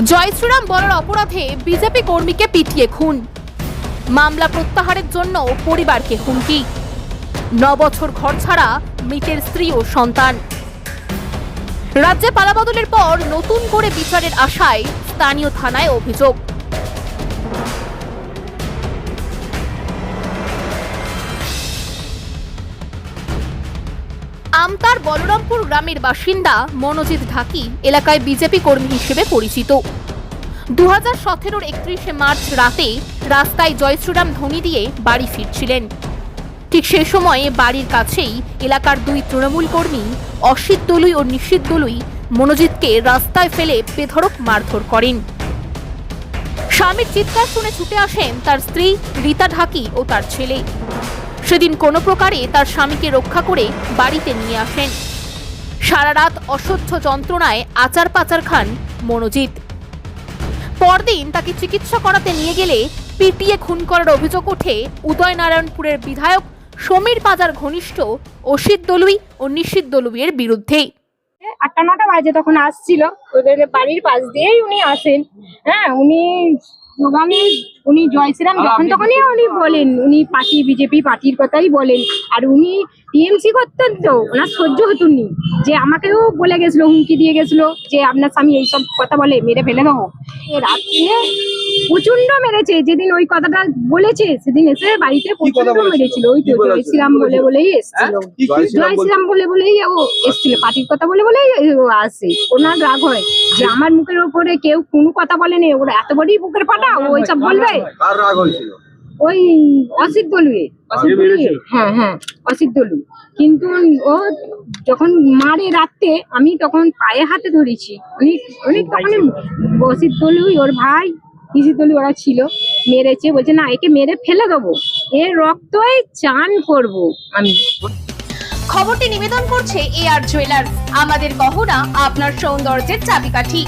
জয় শ্রীরাম বলার অপরাধে বিজেপি কর্মীকে পিটিয়ে খুন, মামলা প্রত্যাহারের জন্য পরিবারকে হুমকি। 9 বছর ঘর ছাড়া মৃতের স্ত্রী ও সন্তান। রাজ্যে পালাবদলের পর নতুন করে বিচারের আশায় স্থানীয় থানায় অভিযোগ। আমতার বলরামপুর গ্রামের বাসিন্দা মনোজিৎ ঢাকি এলাকায় বিজেপি কর্মী হিসেবে পরিচিত। 2017-র 31শে মার্চ রাতে রাস্তায় জয় শ্রীরাম ধ্বনি দিয়ে বাড়ি ফিরছিলেন। ঠিক সেই সময়ে বাড়ির কাছেই এলাকার দুই তৃণমূল কর্মী অসিত দলুই ও নিশিত দলুই মনোজিৎকে রাস্তায় ফেলে বেধড়ক মারধর করেন। স্বামীর চিৎকার শুনে ছুটে আসেন তার স্ত্রী রীতা ঢাকি ও তার ছেলে। সেদিন কোনো প্রকারে তার স্বামীকে রক্ষা করে বাড়িতে নিয়ে আসেন। সারা রাত অসহ্য যন্ত্রণায় আচার পাচার খান মনোজিৎ। পরদিন তাকে চিকিৎসা করাতে নিয়ে গেলে পিটিয়ে খুন করার অভিযোগ ওঠে উদয়নারায়ণপুরের বিধায়ক সমীর পাজার ঘনিষ্ঠ অসিত দলুই ও নিশিত দলুইয়ের বিরুদ্ধে। 8-9টা বাজে তখন আসছিল, ওদের বাড়ির পাশ দিয়েই উনি আসেন। হ্যাঁ, উনি জয় শ্রীরাম যখন তখনই উনি বলেন, উনি পার্টি বিজেপি পার্টির কথাই বলেন। আর উনি টিএমসি করতেন, তো ওনার সহ্য হতুনি যে আমাকেও বলে গেছিল, হুমকি দিয়ে গেছিল যে আপনার স্বামী এইসব কথা বলে মেরে ফেলে দেবো। রাত্রে প্রচন্ড মেরেছে। যেদিন ওই কথাটা বলেছে সেদিন এসে বাড়িতে প্রচন্ড মেরেছিল। ওই তো জয় শ্রীরাম বলেই এসেছিল, জয় শ্রীরাম বলেই ও এসেছিল, পার্টির কথা বলেই ও আসে। ওনার রাগ হয় যে আমার মুখের ওপরে কেউ কোনো কথা বলেনি, ওরা এত বড়ই বুকের ফাটা, ওই সব বলবে। কার রাগ হয়েছিল? ওই অসিত দলুই। হ্যাঁ, অসিত দলু। কিন্তু ও যখন মারে রাখতে, আমি তখন পায়ে হাতে ধরেছি। অনেক তখন অসিত দলুই ওর ভাই নিশিত দলুই ওরা ছিল, মেরেছে। বলছে না, একে মেরে ফেলে দেবো, এর রক্তই চান করব আমি। খবরটি নিবেদন করছে এআর জুয়েলার্স, আমাদের গহনা আপনার সৌন্দর্যের চাবিকাঠি।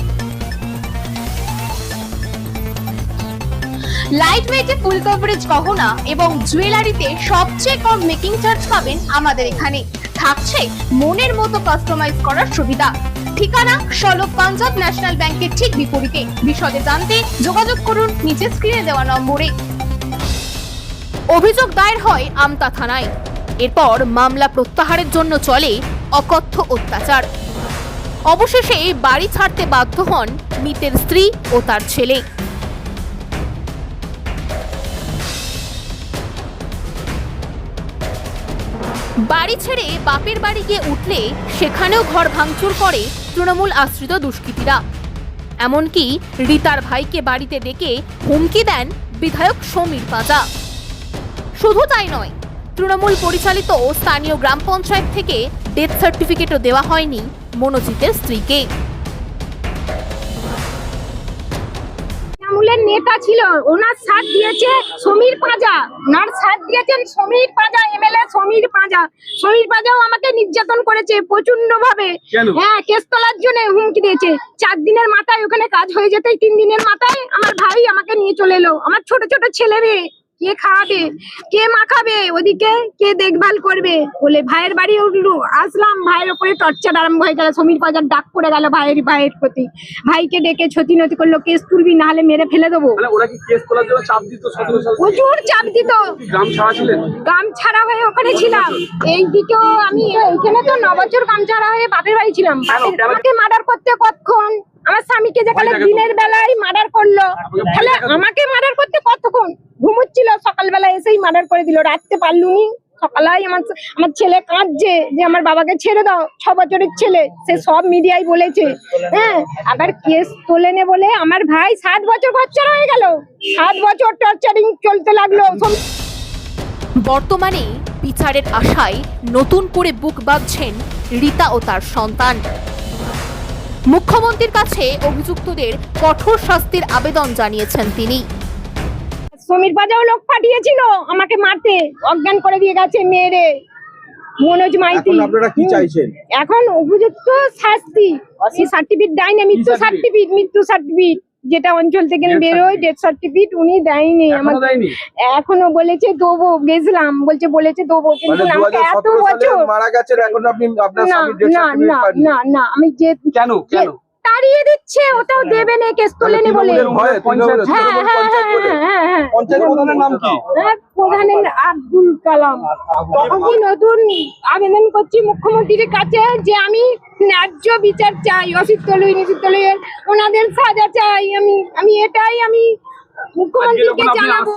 লাইট ওয়েটে ফুল কভারেজ গহনা এবং জুয়েলারিতে সবচেয়ে কম মেকিং চার্জ পাবেন আমাদের এখানে। থাকছে মনের মতো কাস্টমাইজ করার সুবিধা। ঠিকানা সলক পাঞ্জাব ন্যাশনাল ব্যাংকের ঠিক বিপরীতে। বিশদে জানতে যোগাযোগ করুন নিচে স্ক্রিনে দেওয়া নম্বরে। অভিযোগ দায়ের হয় আমতা থানায়। এরপর মামলা প্রত্যাহারের জন্য চলে অকথ্য অত্যাচার। অবশেষে বাড়ি ছাড়তে বাধ্য হন মৃতের স্ত্রী ও তার ছেলে। বাড়ি ছেড়ে বাপের বাড়ি গিয়ে উঠলে সেখানেও ঘর ভাঙচুর করে তৃণমূল আশ্রিত দুষ্কৃতীরা। এমনকি রীতার ভাইকে বাড়িতে ডেকে হুমকি দেন বিধায়ক সমীর পাজা। শুধু তাই নয়, তৃণমূল পরিচালিত স্থানীয় গ্রাম পঞ্চায়েত থেকে ডেথ সার্টিফিকেটও দেওয়া হয়নি মনোজিতের স্ত্রীকে। তৃণমূলের নেতা ছিল, ওনার সাথ দিয়েছে সমীর পাজা, ওনার সাথ দিয়েছেন সমীর পাজা, এমএলএ সমীর পাজা। সমীর পাজাও আমাকে নির্যাতন করেছে প্রচন্ড ভাবে। হ্যাঁ, কেস তোলার জন্য হুমকি দিয়েছে। 4 দিনের মাথায় ওখানে কাজ হয়ে যেতেই 3 দিনের মাথায় আমার ভাই আমাকে নিয়ে চলে এলো। আমার ছোট ছোট ছেলে মেয়ে, কে খাওয়াবে, কে মাখাবে, ওদিকে কে দেখভাল করবে বলে ভাইয়ের বাড়ি আসলাম। ভাইয়ের ওপরে টর্চার আরম্ভ হয়ে গেল। সমীর পাজার ডাক পড়ে গেল ভাইয়ের প্রতি। ভাইকে ডেকে ছতিনতি করলো, কেস তুলবি না হলে মেরে ফেলে দেবো। ওরা কি কেস তোলার জন্য চাপ দিত? প্রচুর চাপ দিত। গ্রাম ছাড়া ছিলেন? গ্রাম ছাড়া হয়ে ওখানে ছিলাম। এই দিকেও আমি এখানে তো 9 বছর গ্রাম ছাড়া হয়ে বাপের বাড়ি ছিলাম। আমাকে মার্ডার করতে কতক্ষণ, আমার স্বামীকে যেখানে দিনের বেলায় মার্ডার করলো, তাহলে আমাকে মার্ডার করতে কতক্ষণ? ঘুমোচ্ছিল, সকালবেলা এসেই মার্ডার করে দিল। রাখতে পারলুনি, সকালেই আমার ছেলে কাঁদছে যে আমার বাবাকে ছেড়ে দাও, 6 বছরের ছেলে, সে সব মিডিয়ায় বলেছে। হ্যাঁ, আবার কেস তোলেনে বলে আমার ভাই 7 বছর ঘরছাড়া হয়ে গেল। 7 বছর টর্চারিং চলতে লাগলো। বর্তমানে বিচারের আশায় নতুন করে বুক বাঁধছেন রীতা ও তার সন্তান। মুখ্যমন্ত্রীর কাছে অভিযুক্তদের কঠোর শাস্তির আবেদন জানিয়েছেন তিনি। সমীর পাজাও লোক পাঠিয়েছিল আমাকে মারতে, অজ্ঞান করে দিয়ে গেছে মেয়েরে। মনোজ মাইতি। আপনারা কি চাইছেন? এখন উপযুক্ত শাস্তি, সার্টিফিকেট দেয় না, মৃত্যু সার্টিফিকেট যেটা অঞ্চল থেকে বেরোয়, ডেথ সার্টিফিকেট উনি দেয়নি আমাকে। এখনো বলেছে দেবো, গেছিলাম বলেছে দেবো, কিন্তু আমাকে এত বছর মারা গেছেন, এখন আপনি আপনার স্বামীর ডেথ সার্টিফিকেট পাননি? না, আমি যে কেন তাড়িয়ে দিচ্ছে, ওটাও দেবে না, কেস তোলেনি বলে। তৃণমূলের ভয়ে, তৃণমূলের হ্যাঁ তৃণমূল হ্যাঁ পঞ্চায়েত বলে। হ্যাঁ হ্যাঁ পঞ্চায়েত প্রধানের নাম কি? প্রধানের আব্দুল কালাম। আমি নতুন আবেদন করছি মুখ্যমন্ত্রীর কাছে যে আমি ন্যায্য বিচার চাই, অসিত তলুই নিশিত তলুই ওনাদের সাজা চাই। আমি এটাই মুখ্যমন্ত্রীকে আপনি জানাবো।